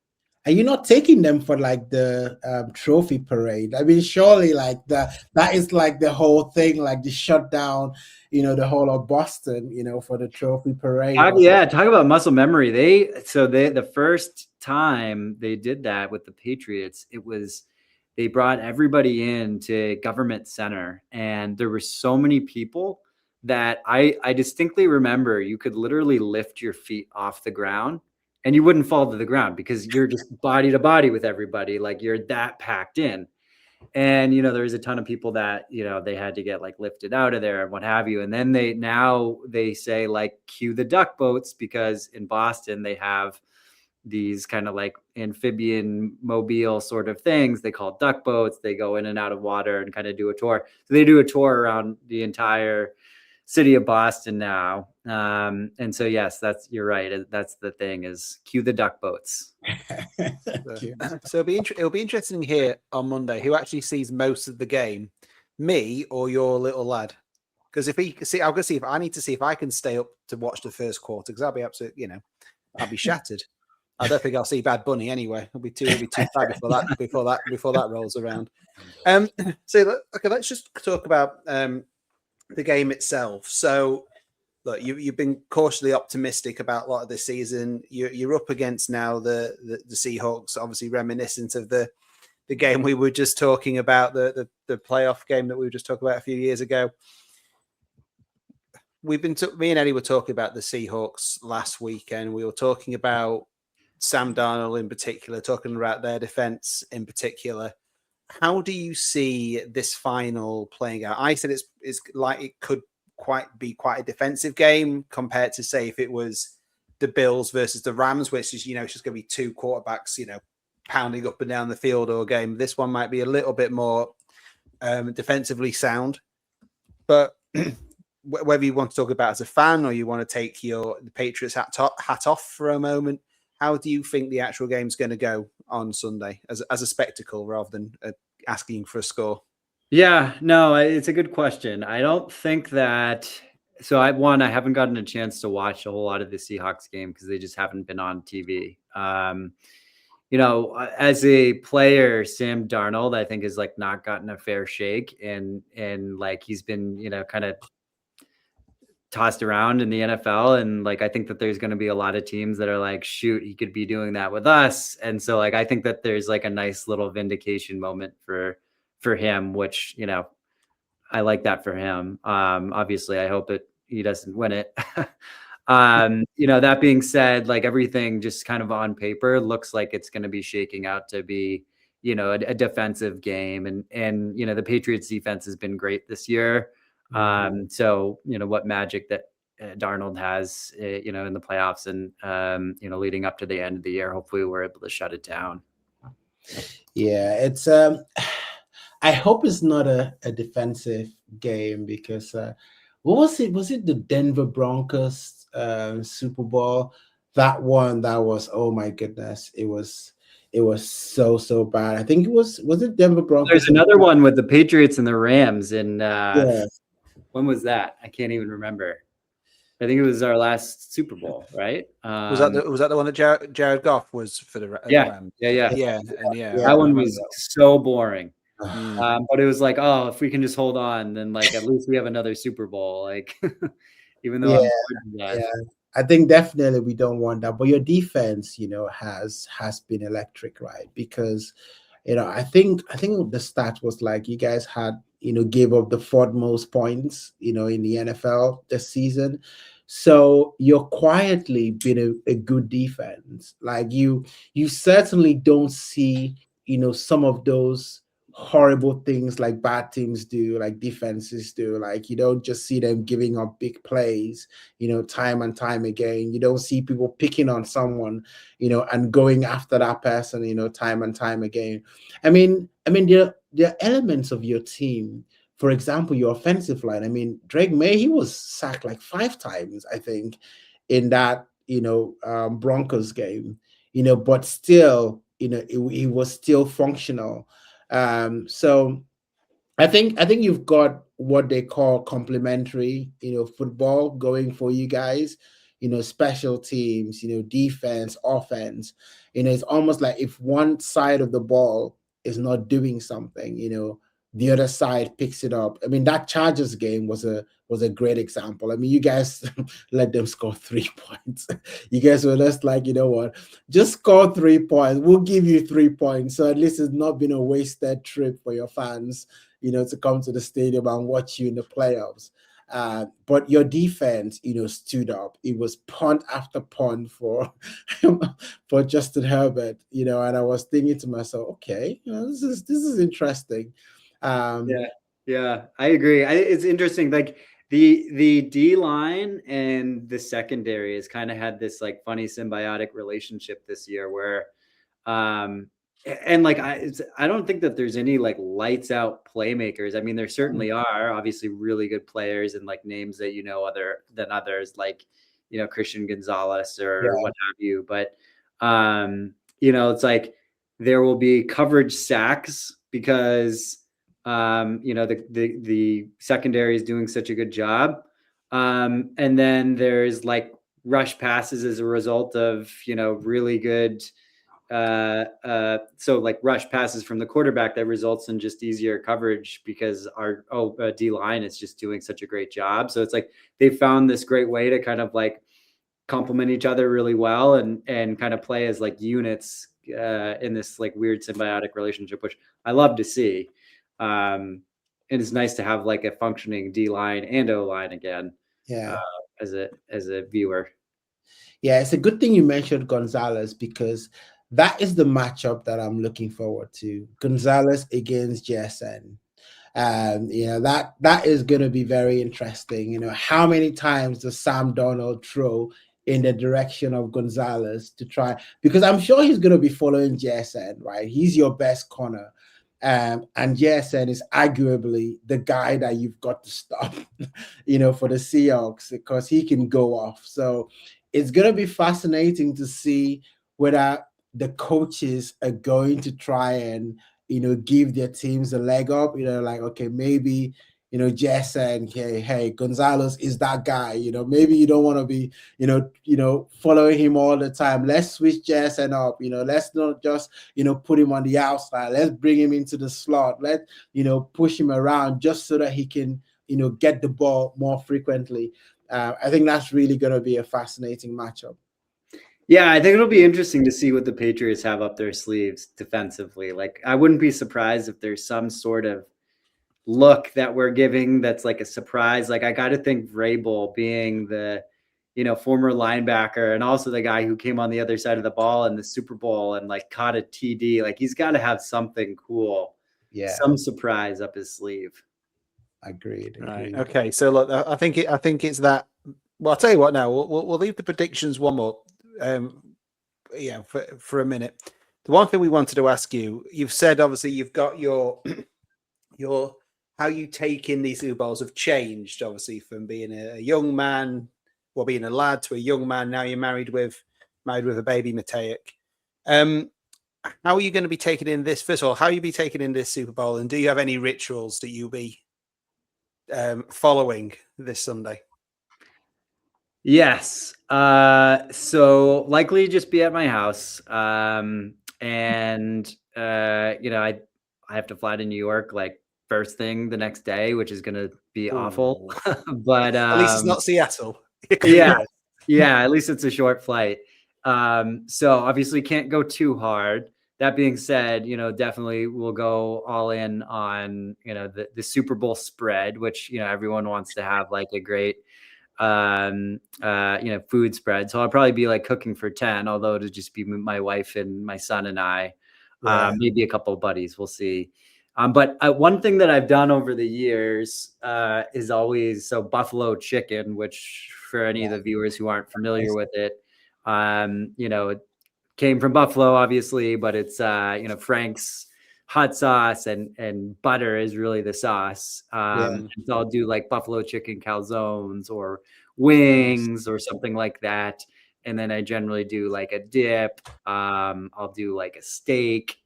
Are you not taking them for like the trophy parade? I mean, surely like that is like the whole thing, like the shutdown, the whole of Boston, for the trophy parade. Talk about muscle memory. The first time they did that with the Patriots, they brought everybody into Government Center, and there were so many people that I distinctly remember you could literally lift your feet off the ground and you wouldn't fall to the ground because you're just body to body with everybody. Like you're that packed in. And, there was a ton of people that, they had to get like lifted out of there and what have you. And then they say like, cue the duck boats, because in Boston, they have these kind of like amphibian mobile sort of things they call duck boats. They go in and out of water and kind of do a tour. So they do a tour around the entire city of Boston now. And so, yes, you're right. That's the thing, is cue the duck boats. So it'll be interesting to hear on Monday who actually sees most of the game, me or your little lad. Because I'm going to see if I can stay up to watch the first quarter, because I'll be absolutely, I'll be shattered. I don't think I'll see Bad Bunny anyway. It'll be too bad before that rolls around. So okay, let's just talk about the game itself. So, look, you've been cautiously optimistic about a lot of this season. You're up against now the Seahawks, obviously reminiscent of the game we were just talking about, the playoff game that we were just talking about a few years ago. Me and Eddie were talking about the Seahawks last weekend. We were talking about Sam Darnold in particular, talking about their defense in particular. how do you see this final playing out? I said it's like it could be quite a defensive game compared to, say, if it was the Bills versus the Rams, which is, it's just going to be two quarterbacks, pounding up and down the field all game. This one might be a little bit more defensively sound. But whether you want to talk about as a fan or you want to take the Patriots hat off for a moment, how do you think the actual game's going to go on Sunday as a spectacle rather than asking for a score? Yeah, no, it's a good question. I don't think that. So I haven't gotten a chance to watch a whole lot of the Seahawks game because they just haven't been on TV. As a player, Sam Darnold, I think, has like not gotten a fair shake, and like he's been, kind of tossed around in the NFL. And like, I think that there's going to be a lot of teams that are like, shoot, he could be doing that with us. And so like, I think that there's like a nice little vindication moment for him, which, I like that for him. Obviously I hope he doesn't win it. That being said, like everything just kind of on paper looks like it's going to be shaking out to be, a defensive game. And the Patriots defense has been great this year. So, what magic that Darnold has, in the playoffs and, leading up to the end of the year, hopefully we're able to shut it down. Yeah, it's, I hope it's not a defensive game because, what was it? Was it the Denver Broncos Super Bowl? That one, that was, oh my goodness. It was so bad. I think was it Denver Broncos? There's another one with the Patriots and the Rams and when was that? I can't even remember. I think it was our last Super Bowl, right? Was that the one that Jared Goff was for the Rams? Yeah. That one was so boring. But it was like, oh, if we can just hold on, then like at least we have another Super Bowl. Like, even though I think definitely we don't want that. But your defense, has been electric, right? Because, I think the stat was like you guys had, gave up the fourth most points, in the NFL this season. So you're quietly been a good defense. Like you certainly don't see, some of those horrible things like bad teams do, like defenses do. Like you don't just see them giving up big plays, time and time again. You don't see people picking on someone, and going after that person, time and time again. I mean, there are elements of your team. For example, your offensive line. I mean, Drake Maye, he was sacked like 5 times, I think, in that, Broncos game, but still, he was still functional. So I think you've got what they call complementary, football going for you guys, special teams, defense, offense. It's almost like if one side of the ball is not doing something, the other side picks it up. I mean, that Chargers game was a great example. I mean, you guys let them score 3 points. You guys were just like, you know what, just score 3 points. We'll give you 3 points. So at least it's not been a wasted trip for your fans, to come to the stadium and watch you in the playoffs. But your defense, stood up. It was punt after punt for Justin Herbert, and I was thinking to myself, okay, this is interesting. Yeah, I agree. It's interesting. Like the D line and the secondary has kind of had this like funny symbiotic relationship this year where, and like I don't think that there's any like lights out playmakers. I mean, there certainly are obviously really good players and like names that other than others, like Christian Gonzalez or what have you. But it's like there will be coverage sacks because the secondary is doing such a good job. And then there's like rush passes as a result of, really good, so like rush passes from the quarterback that results in just easier coverage because our D line is just doing such a great job. So it's like they found this great way to kind of like complement each other really well and kind of play as like units in this like weird symbiotic relationship, which I love to see. And it's nice to have like a functioning D line and O line again. As a viewer. Yeah, it's a good thing you mentioned Gonzalez because that is the matchup that I'm looking forward to. Gonzalez against JSN. That is going to be very interesting. How many times does Sam Donald throw in the direction of Gonzalez to try? Because I'm sure he's going to be following JSN, right? He's your best corner. And JSN is arguably the guy that you've got to stop, for the Seahawks, because he can go off. So it's going to be fascinating to see whether the coaches are going to try and give their teams a leg up. Like, okay, maybe Jason, hey, Gonzalez is that guy. Maybe you don't want to be following him all the time. Let's switch Jason up. Let's not just put him on the outside. Let's bring him into the slot. Let push him around just so that he can get the ball more frequently. I think that's really going to be a fascinating matchup. Yeah, I think it'll be interesting to see what the Patriots have up their sleeves defensively. Like, I wouldn't be surprised if there's some sort of look that we're giving that's like a surprise. Like, I got to think Vrabel being the, former linebacker and also the guy who came on the other side of the ball in the Super Bowl and like caught a TD. Like, he's got to have something cool, some surprise up his sleeve. Agreed. Right. Okay. So look, I think it's that. Well, I'll tell you what. Now we'll leave the predictions one more. For a minute. The one thing we wanted to ask you, you've said obviously you've got your how you take in these Super Bowls have changed, obviously, from being a young man, or being a lad, to a young man. Now you're married with a baby, Matejik. How are you going to be taking in this? First of all, how will you be taking in this Super Bowl, and do you have any rituals that you'll be following this Sunday? Yes. So likely just be at my house. I have to fly to New York like first thing the next day, which is going to be awful. But at least it's not Seattle. Yeah. At least it's a short flight. So obviously can't go too hard. That being said, definitely we'll go all in on, the Super Bowl spread, which, everyone wants to have like a great, food spread. So I'll probably be like cooking for 10, although it'll just be my wife and my son and I, maybe a couple of buddies. We'll see. But one thing that I've done over the years is always buffalo chicken, which for any of the viewers who aren't familiar with it, it came from Buffalo, obviously, but it's Frank's hot sauce and butter is really the sauce. So I'll do like buffalo chicken calzones or wings or something like that. And then I generally do like a dip. I'll do like a steak.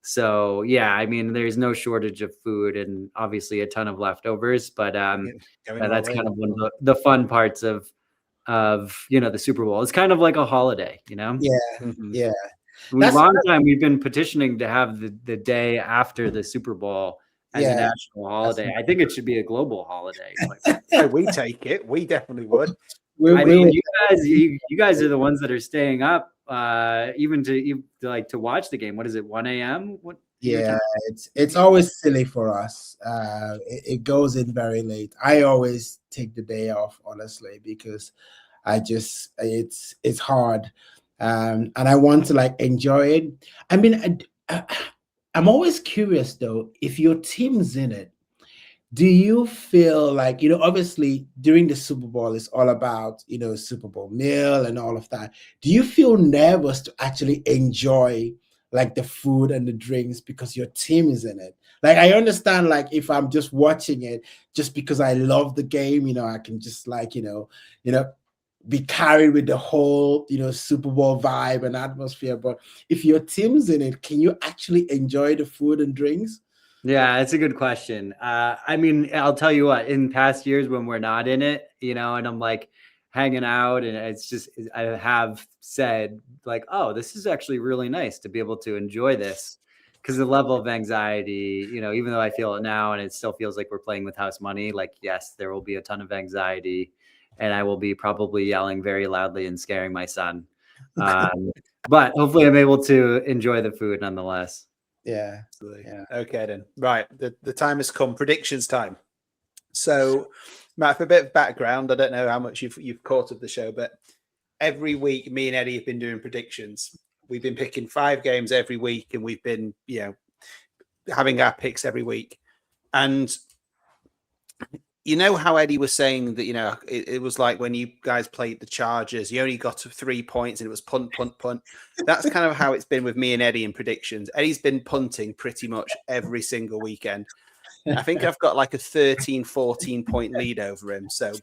So yeah, I mean, there's no shortage of food and obviously a ton of leftovers, but that's kind of one of the fun parts of the Super Bowl. It's kind of like a holiday, Yeah. Long time we've been petitioning to have the day after the Super Bowl as a national holiday. I think it should be a global holiday. We take it. We definitely would. You guys are the ones that are staying up even to watch the game. What is it, 1 a.m.? It's always silly for us. It goes in very late. I always take the day off, honestly, because it's hard. And I want to enjoy it. I mean, I'm always curious though, if your team's in it, do you feel like, obviously during the Super Bowl, it's all about, Super Bowl meal and all of that. Do you feel nervous to actually enjoy the food and the drinks because your team is in it? I understand, if I'm just watching it just because I love the game, I can just be carried with the whole, Super Bowl vibe and atmosphere. But if your team's in it, can you actually enjoy the food and drinks? Yeah, that's a good question. I mean, I'll tell you what, in past years when we're not in it, and I'm hanging out and it's just, I have said oh, this is actually really nice to be able to enjoy this, because the level of anxiety, even though I feel it now and it still feels like we're playing with house money, yes, there will be a ton of anxiety and I will be probably yelling very loudly and scaring my son. But hopefully I'm able to enjoy the food nonetheless. Yeah. Okay, then. Right. The time has come. Predictions time. So, Matt, for a bit of background, I don't know how much you've caught of the show, but every week me and Eddie have been doing predictions. we've been picking 5 games every week, and we've been, having our picks every week. And you know how Eddie was saying that, it was like when you guys played the Chargers, you only got to 3 points and it was punt, punt, punt. That's kind of how it's been with me and Eddie in predictions. Eddie's been punting pretty much every single weekend. I think I've got like a 13, 14 point lead over him. So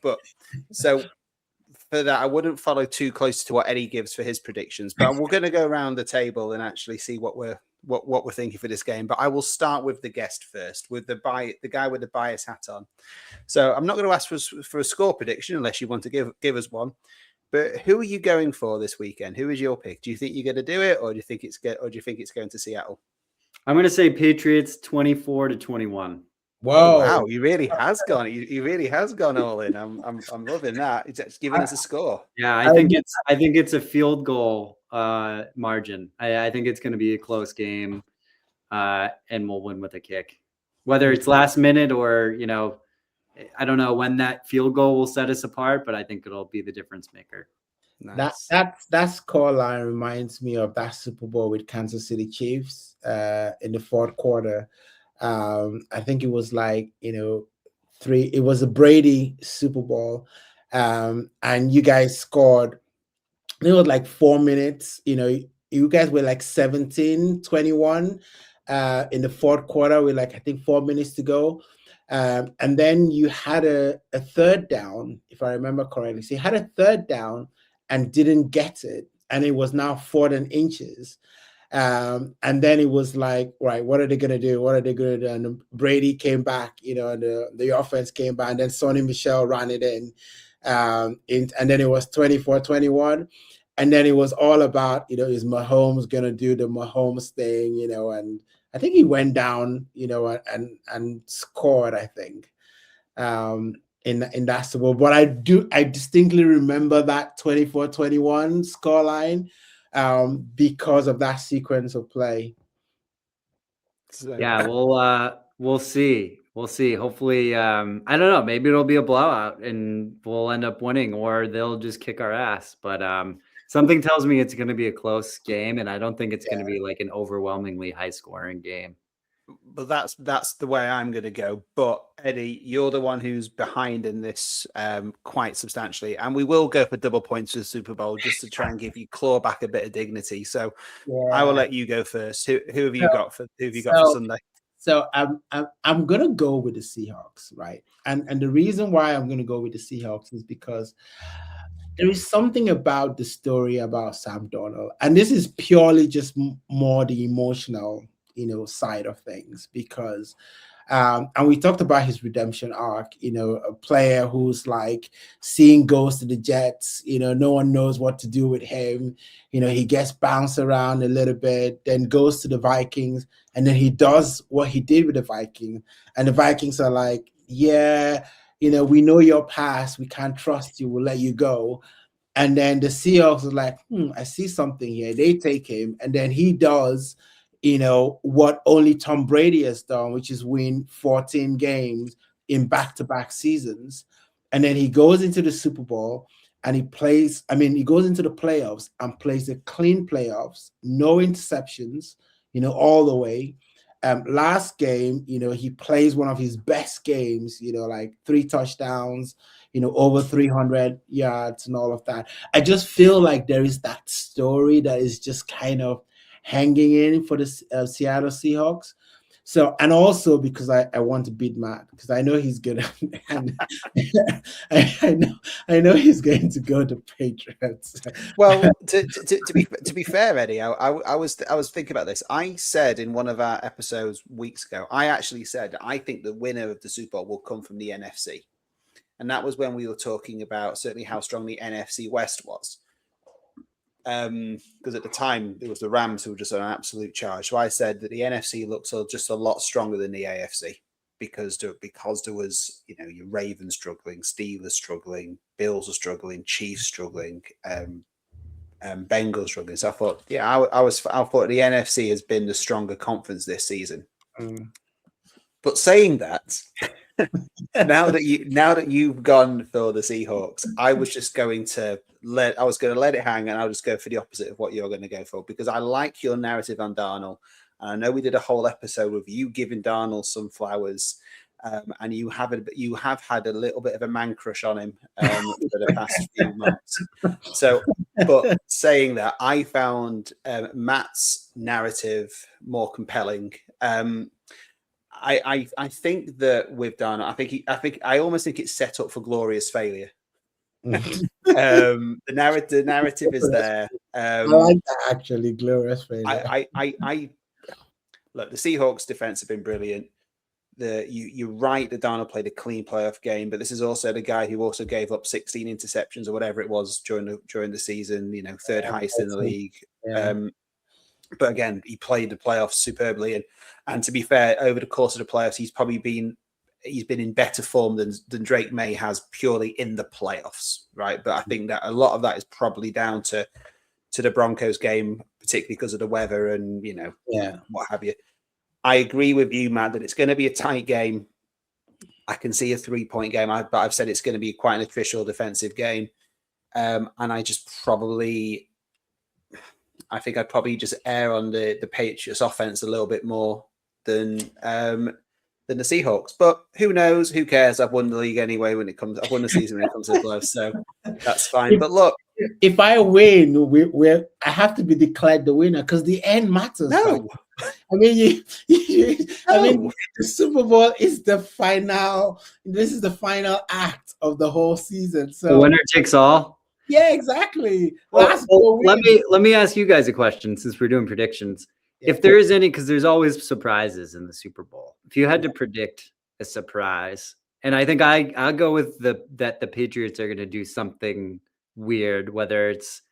for that, I wouldn't follow too close to what Eddie gives for his predictions, but we're going to go around the table and actually see what we're thinking for this game. But I will start with the guest first, with the guy with the bias hat on. So I'm not going to ask for a score prediction unless you want to give us one. But who are you going for this weekend? Who is your pick? Do you think you're going to do it, or do you think it's going to Seattle? I'm going to say Patriots 24-21. Whoa! Oh, wow, he really has gone. He really has gone all in. I'm loving that. It's giving us a score. Yeah, I think it's a field goal margin. I think it's going to be a close game, and we'll win with a kick. Whether it's last minute or I don't know when that field goal will set us apart, but I think it'll be the difference maker. Nice. That score line reminds me of that Super Bowl with Kansas City Chiefs in the fourth quarter. I think it was like, it was a Brady Super Bowl. And you guys scored, it was like 4 minutes, you guys were like 17-21 in the fourth quarter with like, I think 4 minutes to go. And then you had a third down, if I remember correctly. So you had a third down and didn't get it. And it was now 4th inches. And then it was like, right, what are they going to do? What are they going to do? And Brady came back, and the offense came back, and then Sonny Michel ran it in. And then it was 24-21. And then it was all about, is Mahomes going to do the Mahomes thing, and I think he went down, and scored, I think, in that Super Bowl. But I distinctly remember that 24-21 scoreline. Because of that sequence of play. So, yeah, we'll see. We'll see. Hopefully, I don't know. Maybe it'll be a blowout and we'll end up winning, or they'll just kick our ass. But something tells me it's going to be a close game, and I don't think it's going to be like an overwhelmingly high-scoring game. But that's the way I'm going to go. But Eddie, you're the one who's behind in this quite substantially, and we will go for double points for the Super Bowl just to try and give you claw back a bit of dignity. So I will let you go first. Who have you got for Sunday? So I'm gonna go with the Seahawks, right? And the reason why I'm gonna go with the Seahawks is because there is something about the story about Sam Darnold, and this is purely just more the emotional side of things, because and we talked about his redemption arc, a player who's like seeing goes to the Jets, no one knows what to do with him, he gets bounced around a little bit, then goes to the Vikings, and then he does what he did with the Vikings, and the Vikings are like, yeah, we know your past, we can't trust you, we'll let you go. And then the Seahawks are like, I see something here. They take him, and then he does what only Tom Brady has done, which is win 14 games in back-to-back seasons. And then he goes into the Super Bowl and he goes into the playoffs and plays a clean playoffs, no interceptions, all the way. Last game, he plays one of his best games, like 3 touchdowns, over 300 yards and all of that. I just feel like there is that story that is just kind of hanging in for the Seattle Seahawks. So, and also because I want to beat Matt, because I know he's gonna, and I know he's going to go to Patriots. Well, to be fair, Eddie, I was thinking about this. I said in one of our episodes weeks ago, I actually said I think the winner of the Super Bowl will come from the NFC, and that was when we were talking about certainly how strong the NFC West was. Because at the time it was the Rams who were just on an absolute charge. So I said that the NFC looks just a lot stronger than the AFC because there was, your Ravens struggling, Steelers struggling, Bills are struggling, Chiefs struggling, Bengals struggling. So I thought, I thought the NFC has been the stronger conference this season. But saying that, now that you've gone for the Seahawks, I was just going to let it hang, and I'll just go for the opposite of what you're going to go for, because I like your narrative on Darnold. And I know we did a whole episode with you giving Darnold some flowers, and you have had a little bit of a man crush on him for the past few months. So, but saying that, I found Matt's narrative more compelling. I think that with Darnold, I almost think it's set up for glorious failure. The narrative is there. I like that, actually, glorious failure. I look, the Seahawks defense have been brilliant. You're right that Darnold played a clean playoff game, but this is also the guy who also gave up 16 interceptions or whatever it was during the season. Third highest in the league. Yeah. But again, he played the playoffs superbly, and to be fair, over the course of the playoffs, he's been in better form than Drake Maye has purely in the playoffs, right? But I think that a lot of that is probably down to the Broncos game, particularly because of the weather and what have you. I agree with you, Matt, that it's going to be a tight game. I can see a 3-point game, but I've said it's going to be quite an official defensive game, and I think I'd probably just err on the Patriots offense a little bit more than the Seahawks. But who knows? Who cares? I've won the league anyway I've won the season when it comes to the playoffs, so that's fine. But look, if I win, I have to be declared the winner because the end matters. No. I mean, the Super Bowl is the final. This is the final act of the whole season. So the winner takes all. Yeah, exactly. Well, let me ask you guys a question, since we're doing predictions. Yeah. If there is any, because there's always surprises in the Super Bowl. If you had to predict a surprise, and I think I'll go with that the Patriots are going to do something weird, whether it's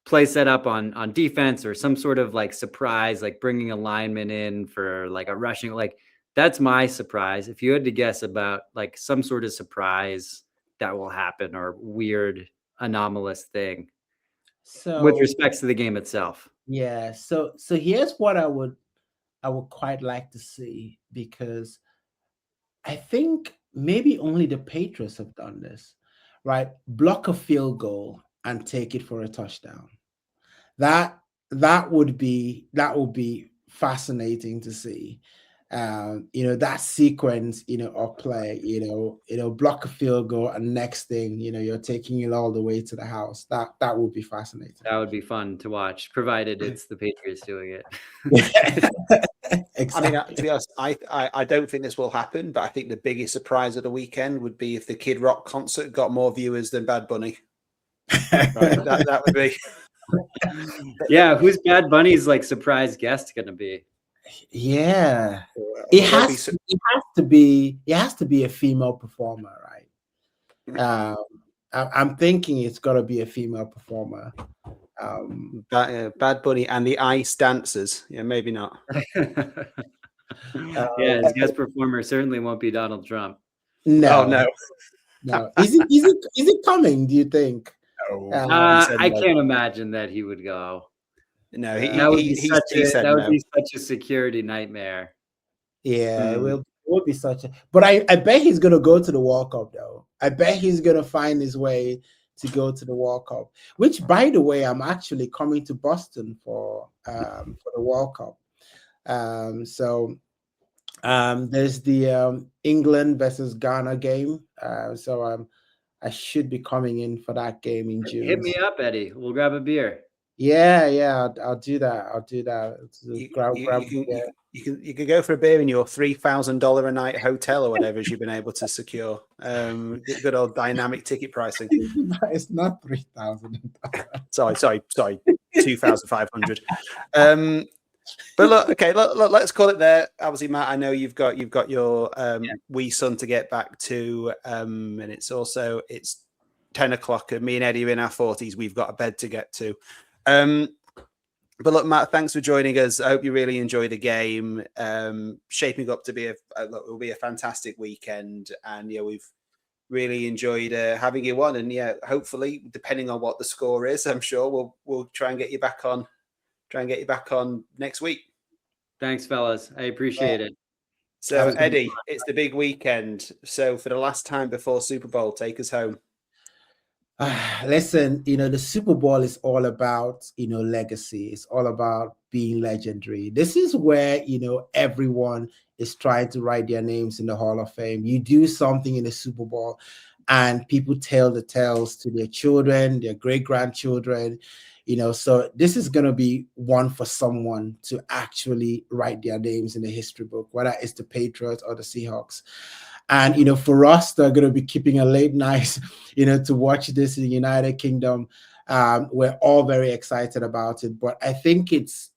play set up on defense or some sort of like surprise, like bringing a lineman in for like a rushing, like that's my surprise. If you had to guess about like some sort of surprise that will happen or weird anomalous thing, so with respects to the game itself. Yeah. So here's what I would quite like to see, because I think maybe only the Patriots have done this, right? Block a field goal and take it for a touchdown. That would be fascinating to see. That sequence, of play, block a field goal, and next thing, you're taking it all the way to the house. That would be fascinating. That would be fun to watch, provided it's the Patriots doing it. Exactly. I mean, to be honest, I don't think this will happen, but I think the biggest surprise of the weekend would be if the Kid Rock concert got more viewers than Bad Bunny. Right, that would be. Yeah, who's Bad Bunny's like surprise guest going to be? Yeah, it has to be a female performer, right? I'm thinking it's got to be a female performer. Bad Bunny and the Ice Dancers. Yeah, maybe not. Yeah, his guest performer certainly won't be Donald Trump. No. Is it coming? Do you think? I can't imagine that he would go. No, that would be such a security nightmare. Yeah, it will be such a. But I bet he's gonna go to the World Cup though. I bet he's gonna find his way to go to the World Cup. Which, by the way, I'm actually coming to Boston for the World Cup. So there's the England versus Ghana game. So I should be coming in for that game in June. Hit me up, Eddie. We'll grab a beer. Yeah, I'll do that. You could go for a beer in your $3,000 a night hotel or whatever you've been able to secure. Good old dynamic ticket pricing. It's not $3,000. Sorry, 2,500. But look, okay, let's call it there. Obviously, Matt, I know you've got your wee son to get back to, and it's 10 o'clock, and me and Eddie are in our 40s. We've got a bed to get to. But look, Matt, thanks for joining us. I hope you really enjoy the game. Shaping up to be will be a fantastic weekend, and we've really enjoyed having you on. And hopefully, depending on what the score is, I'm sure we'll try and get you back on. Try and get you back on next week. Thanks, fellas. I appreciate it. So, Eddie, it's the big weekend. So, for the last time before Super Bowl, take us home. Listen, the Super Bowl is all about, legacy. It's all about being legendary. This is where, everyone is trying to write their names in the Hall of Fame. You do something in the Super Bowl and people tell the tales to their children, their great-grandchildren, so this is going to be one for someone to actually write their names in the history book, whether it's the Patriots or the Seahawks. And, for us, they're going to be keeping a late night, to watch this in the United Kingdom. We're all very excited about it, but I think it's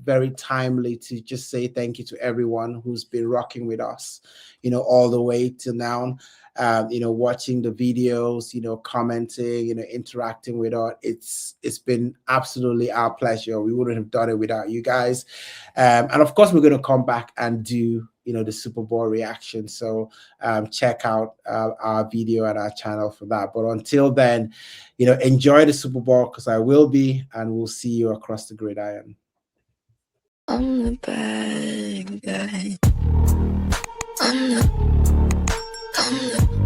very timely to just say thank you to everyone who's been rocking with us, all the way to now. Watching the videos, commenting, interacting with us. It's been absolutely our pleasure. We wouldn't have done it without you guys. And of course, we're going to come back and do, the Super Bowl reaction. So check out our video at our channel for that. But until then, enjoy the Super Bowl, because I will be, and we'll see you across the gridiron. I'm the bad guy. I'm the